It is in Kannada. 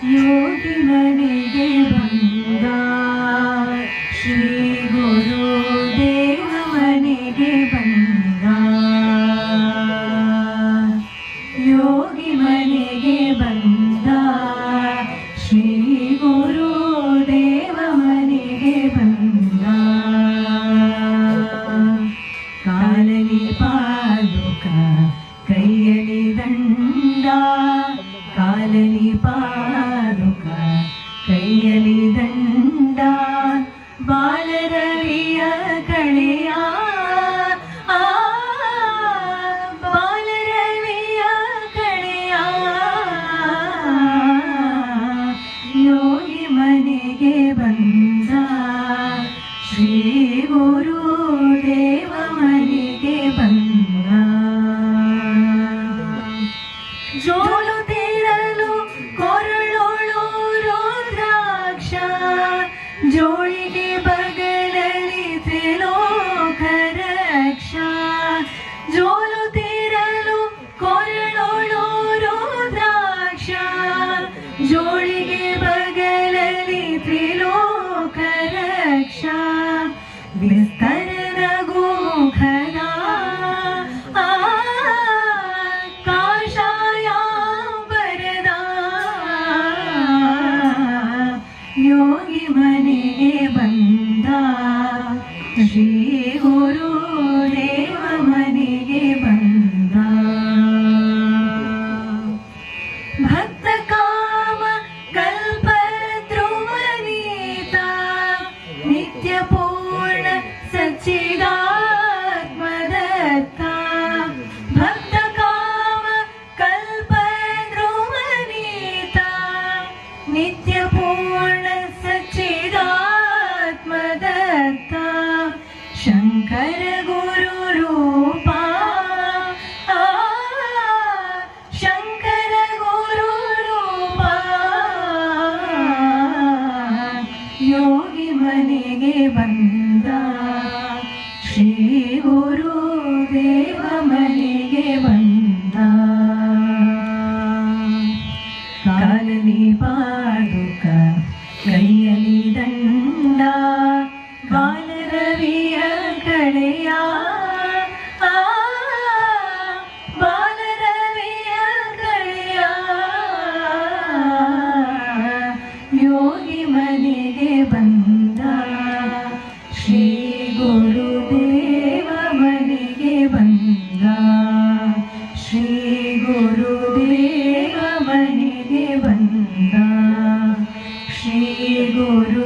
ಯೋಗಿ ಮನೆಗೆ ಬಂದ ಶ್ರೀ ಗುರುದೇವ ಮನೆಗೆ ಬಂದ ಯೋಗಿ ಮನೆಗೆ ಬಂದ ಶ್ರೀ ಗುರುದೇವ ಮನೆಗೆ ಬಂದ ಕಾಲಲಿ ಪಾದುಕ ಕೈಯಲಿ ದಂಡ ಕಾಲಲಿ ಪಾದುಕ ಕೈಯಲಿ ದಂಡ ಬಾಲರವಿಯ ಕಳೆಯ ಬಾಲರವಿಯ ಕಳೆಯ ಯೋಗಿ ಮನೆಗೆ ಬಂದ ಶ್ರೀ ಗುರುದೇವ ಮನೆಗೆ ಬಂದ ಜೋಲು ತೀರಲು ಕೊರಳೋಳು ರುದ್ರಾಕ್ಷ ಜೋಳಿಗೆ ಬಗಲಲ್ಲಿ ತ್ರಿಲೋಕ ರಕ್ಷ ಜೋಲು ತೀರಲು ಕೊರಳೋಳು ರುದ್ರಾಕ್ಷ ಜೋಳಿಗೆ ಬಗಲಲ್ಲಿ ತ್ರಿಲೋಕ ರಕ್ಷ ವಿಸ್ತರನ ಗೋಮುಖದ ಕಾಷಾಯಾಂಬರದ ಯೋಗಿ ಮನೆಗೆ ಬಂದ ಶ್ರೀ ಗುರುದೇವ ಮನೆಗೆ ಬಂದ ಭಕ್ತ ಕಾಮ ಕಲ್ಪದ್ರುಮನೀತ ನಿತ್ಯ ಪೂರ್ಣ ಸಚ್ಚಿದಾತ್ಮದತ್ತ ಭಕ್ತ ಕಾಮ ಕಲ್ಪದ್ರುಮನೀತ ನಿತ್ಯ ಪೂರ್ಣ ಸಚ್ಚಿದಾತ್ಮದತ್ತ ಶಂಕರ ಗುರು ರೂಪ ಶಂಕರ ಗುರು ರೂಪ ಯೋಗಿ ಮನೆಗೆ ಬಂದ ಶ್ರೀ ಗುರುದೇವ ಮನೆಗೆ ಬಂದ ಕಾಲಲಿ ಪಾದುಕ ಕೈಯಲಿ ದಂಡ ಬಾಲರವಿಯ ಕಳೆಯ ಬಾಲರವಿಯ ಕಳೆಯ ಯೋಗಿ ಮನೆಗೆ ಬಂದ ಶ್ರೀ ಗುರುದೇವ ಮನೆಗೆ ಬಂದ ಶ್ರೀ ಗುರುದೇವ ಮನೆಗೆ ಬಂದ ಶ್ರೀ ಗುರು